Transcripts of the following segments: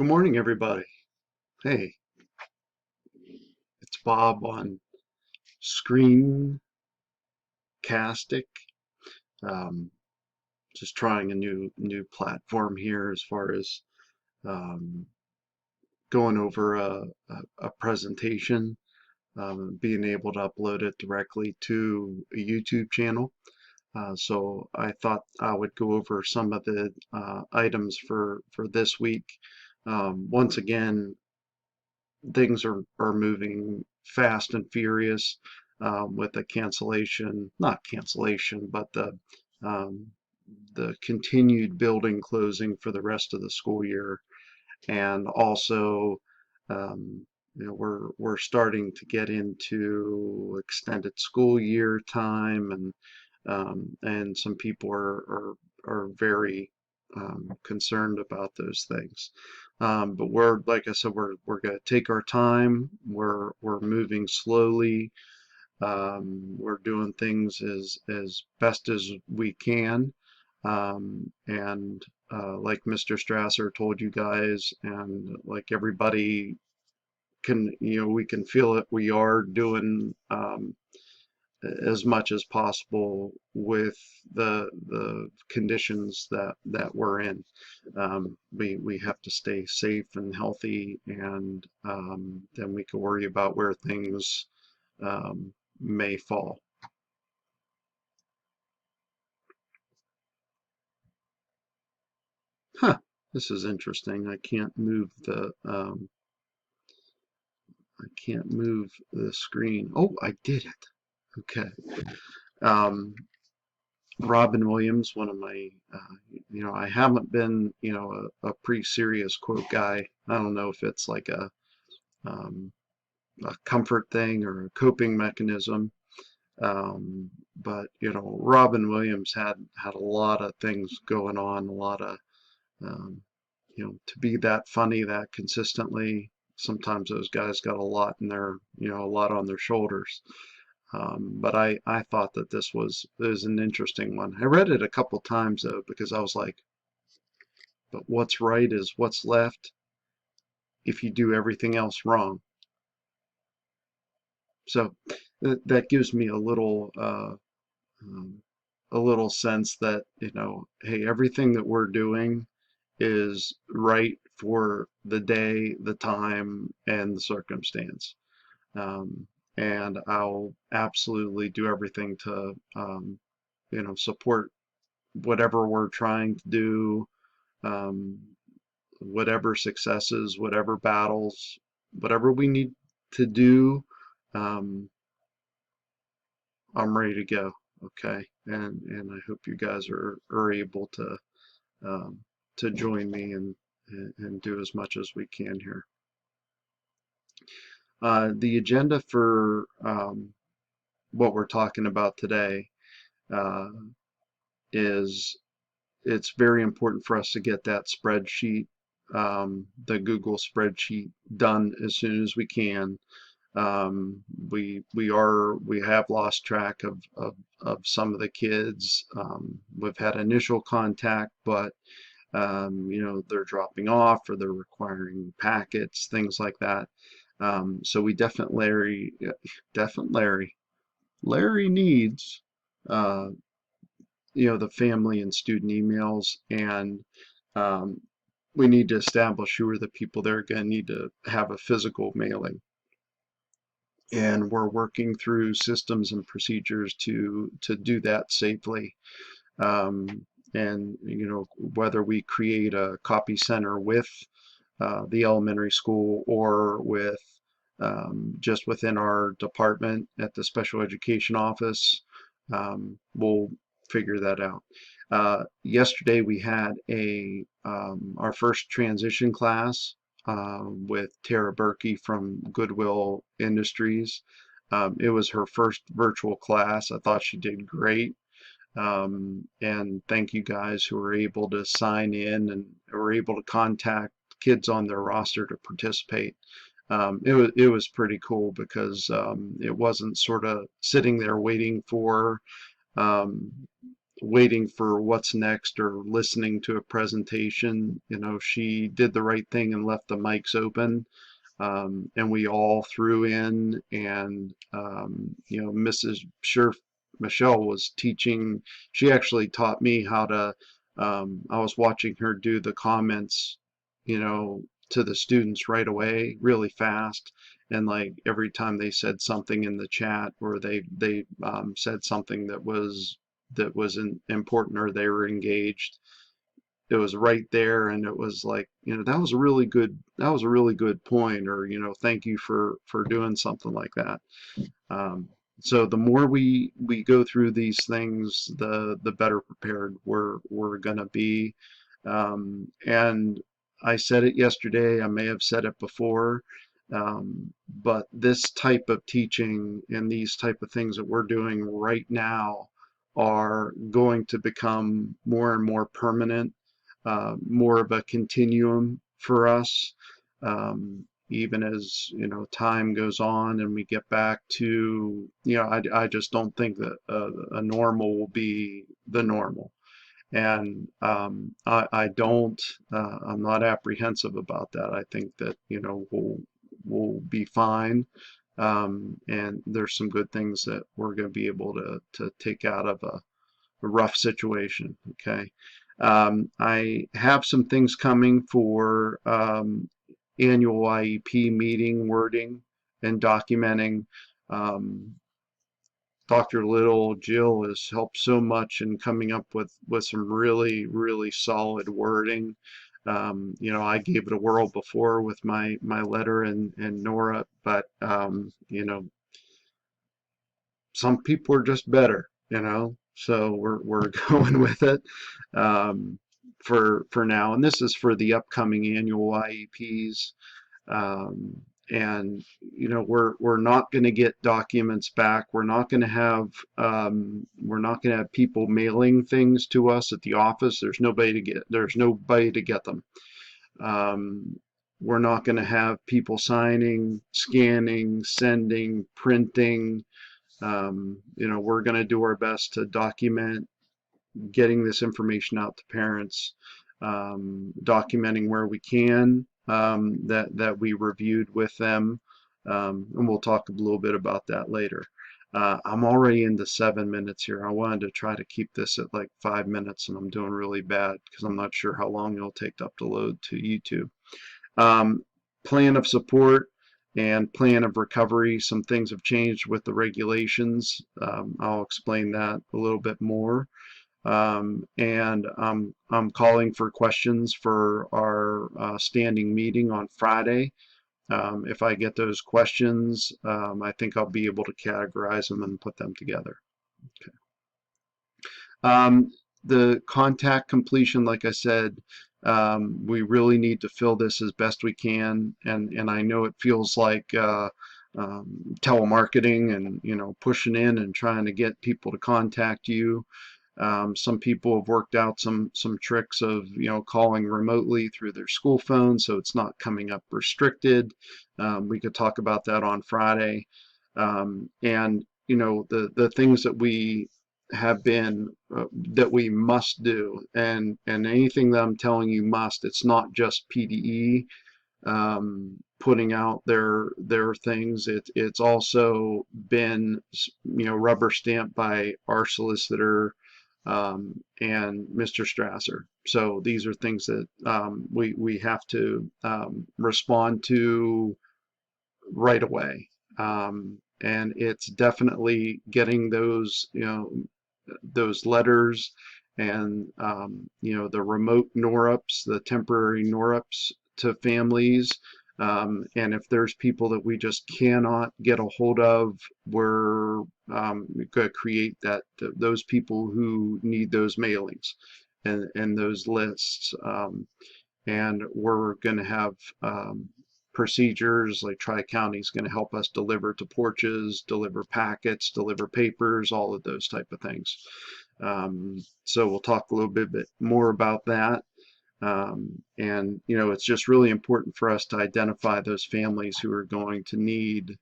Good morning, everybody. Hey, it's Bob on Screencastic. Um, just trying a new platform here as far as um, going over a presentation, being able to upload it directly to a YouTube channel. So I thought I would go over some of the items for this week. Once again, things are moving fast and furious with the cancellation, not cancellation, but um, the continued building closing for the rest of the school year, and also we're starting to get into extended school year time, and some people are very concerned about those things. But we're, like I said, we're going to take our time. We're moving slowly. We're doing things as best as we can. And like Mr. Strasser told you guys, and like everybody can, we can feel it. We are doing as much as possible with the conditions that we're in. We have to stay safe and healthy, and then we can worry about where things may fall. Huh, this is interesting. I can't move the screen. Oh, I did it. Okay. Um, Robin Williams, one of my, I haven't been, a pretty serious quote guy. I don't know if it's like um, a comfort thing or a coping mechanism. But Robin Williams had a lot of things going on, a lot of, um, to be that funny that consistently. Sometimes those guys got a lot in their, a lot on their shoulders. But I thought that this was an interesting one. I read it a couple times though, because I was like, but what's right is what's left if you do everything else wrong. So that gives me um, a little sense that, hey, everything that we're doing is right for the day, the time, and the circumstance. Um, and I'll absolutely do everything to, support whatever we're trying to do, um, whatever successes, whatever battles, whatever we need to do. Um, I'm ready to go. Okay, and I hope you guys are able to join me and do as much as we can here. The agenda for what we're talking about today uh, is it's very important for us to get that spreadsheet, the Google spreadsheet, done as soon as we can. We have lost track of some of the kids. We've had initial contact, but they're dropping off or they're requiring packets, things like that. So we definitely Larry needs uh, the family and student emails, and um, we need to establish who are the people that are going to need to have a physical mailing. And we're working through systems and procedures to do that safely. Um, and whether we create a copy center with the elementary school or with just within our department at the special education office, we'll figure that out. Yesterday we had our first transition class with Tara Berkey from Goodwill Industries. It was her first virtual class. I thought she did great. And thank you guys who were able to sign in and were able to contact kids on their roster to participate. It was pretty cool because it wasn't sort of sitting there waiting for um, waiting for what's next or listening to a presentation. She did the right thing and left the mics open, and we all threw in. And Mrs. Sure Michelle was teaching. She actually taught me how to. I was watching her do the comments, you know, to the students right away, really fast. And like every time they said something in the chat, or they said something that was important, or they were engaged, it was right there. And it was like, that was a really good point, or thank you for doing something like that. um, so the more we go through these things, the better prepared we're gonna be. And I said it yesterday, I may have said it before, but this type of teaching and these type of things that we're doing right now are going to become more and more permanent, more of a continuum for us. Even as time goes on and we get back to, I just don't think that a normal will be the normal. And I don't, I'm not apprehensive about that. I think that we'll be fine. And there's some good things that we're going to be able to take out of a rough situation. Okay. I have some things coming for annual IEP meeting wording and documenting. Um, Dr. Little, Jill has helped so much in coming up with some really, really solid wording. I gave it a whirl before with my letter and Nora, but some people are just better. So we're going with it for now. And this is for the upcoming annual IEPs. Um, and we're not going to get documents back. We're not going to have people mailing things to us at the office. There's nobody to get them. Um, we're not going to have people signing, scanning, sending, printing. We're going to do our best to document getting this information out to parents, documenting where we can, that we reviewed with them, and we'll talk a little bit about that later. I'm already into 7 minutes here. I wanted to try to keep this at like 5 minutes, and I'm doing really bad because I'm not sure how long it'll take to upload to YouTube. Um, Plan of support and plan of recovery. Some things have changed with the regulations. I'll explain that a little bit more. And I'm calling for questions for our standing meeting on Friday. If I get those questions, I think I'll be able to categorize them and put them together. Okay. The contact completion, like I said, we really need to fill this as best we can. And I know it feels like telemarketing and pushing in and trying to get people to contact you. Some people have worked out some tricks of calling remotely through their school phone, so it's not coming up restricted. We could talk about that on Friday. And the things that we have been that we must do, and anything that I'm telling you must. It's not just PDE putting out their things. It's also been rubber stamped by our solicitor and Mr. Strasser. So these are things that we have to respond to right away. And it's definitely getting those letters and the remote NORUPs, the temporary NORUPs to families. And if there's people that we just cannot get a hold of, we're going to create those people who need those mailings and those lists. And we're going to have procedures like Tri-County is going to help us deliver to porches, deliver packets, deliver papers, all of those type of things. So we'll talk a little bit more about that. And it's just really important for us to identify those families who are going to need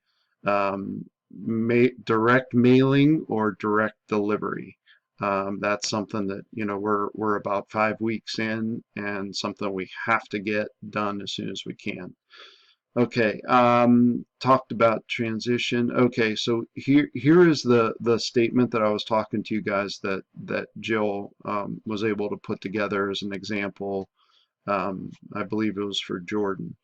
direct mailing or direct delivery. That's something that, we're about 5 weeks in, and something we have to get done as soon as we can. Okay, talked about transition. Okay, so here is the statement that I was talking to you guys that Jill was able to put together as an example. I believe it was for Jordan.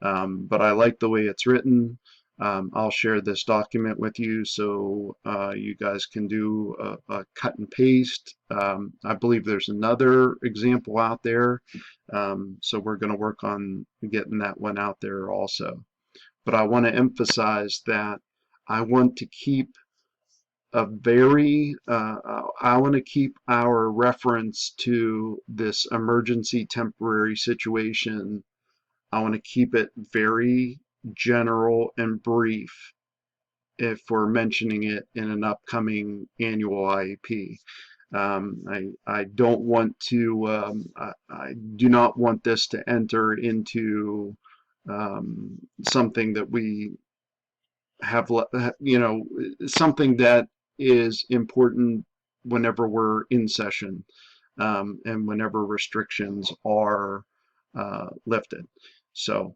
But I like the way it's written. I'll share this document with you so you guys can do a cut and paste. I believe there's another example out there, so we're going to work on getting that one out there also. But I want to emphasize that I want to keep I want to keep our reference to this emergency temporary situation. I want to keep it very general and brief if we're mentioning it in an upcoming annual IEP. I don't want to, I do not want this to enter into something that we have, something that is important whenever we're in session, and whenever restrictions are lifted. So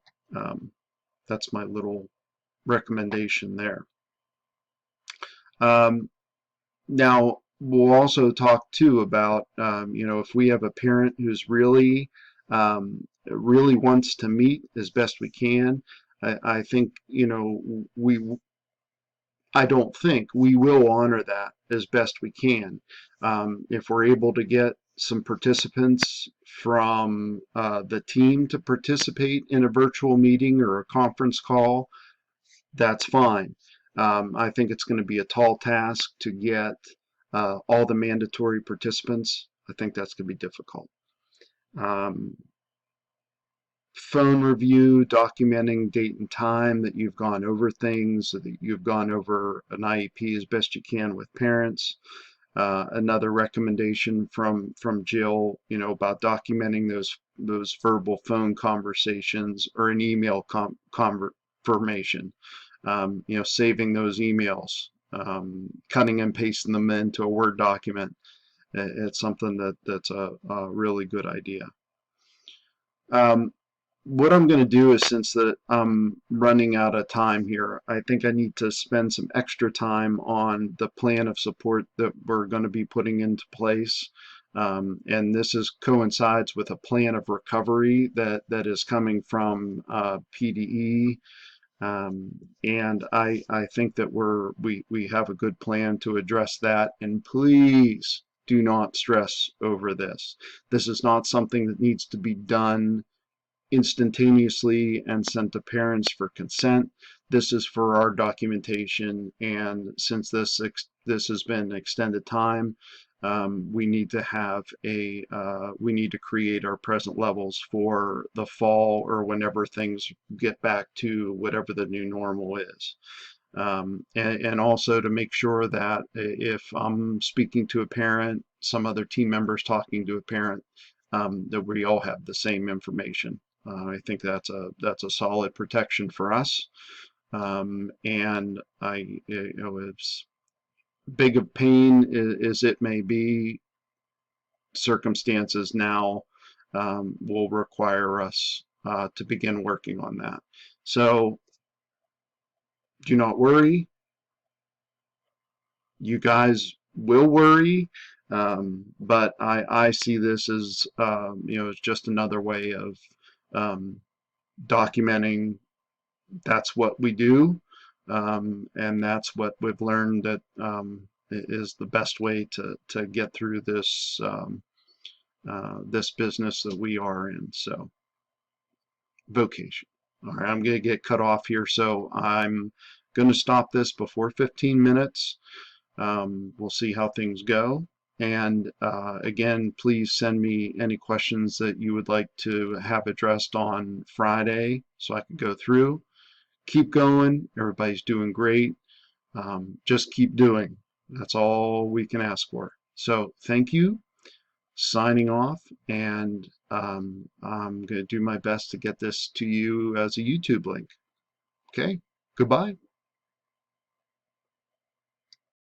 that's my little recommendation there. Now, we'll also talk too about, if we have a parent who's really wants to meet as best we can, I think, I don't think we will honor that as best we can. If we're able to get some participants from the team to participate in a virtual meeting or a conference call, that's fine. I think it's going to be a tall task to get all the mandatory participants. I think that's going to be difficult. Phone review, documenting date and time that you've gone over things, that you've gone over an IEP as best you can with parents. Another recommendation from Jill, about documenting those verbal phone conversations or an email confirmation. Saving those emails, cutting and pasting them into a Word document. It's something that's a really good idea. What I'm going to do is, since I'm running out of time here, I think I need to spend some extra time on the plan of support that we're going to be putting into place. And this coincides with a plan of recovery that is coming from PDE. And I think that we have a good plan to address that. And please do not stress over this. This is not something that needs to be done instantaneously and sent to parents for consent. This is for our documentation, and since this has been extended time, we need to create our present levels for the fall or whenever things get back to whatever the new normal is. And also to make sure that if I'm speaking to a parent, some other team members talking to a parent, that we all have the same information. I think that's a solid protection for us. And as big of pain as it may be, circumstances now will require us to begin working on that. So do not worry. You guys will worry, but I see this as as just another way of documenting that's what we do, and that's what we've learned that is the best way to get through this this business that we are in. So vocation. All right, I'm going to get cut off here, so I'm going to stop this before 15 minutes. We'll see how things go. And again, please send me any questions that you would like to have addressed on Friday so I can go through. Keep going. Everybody's doing great. Just keep doing. That's all we can ask for. So thank you. Signing off, and I'm going to do my best to get this to you as a YouTube link. Okay, goodbye.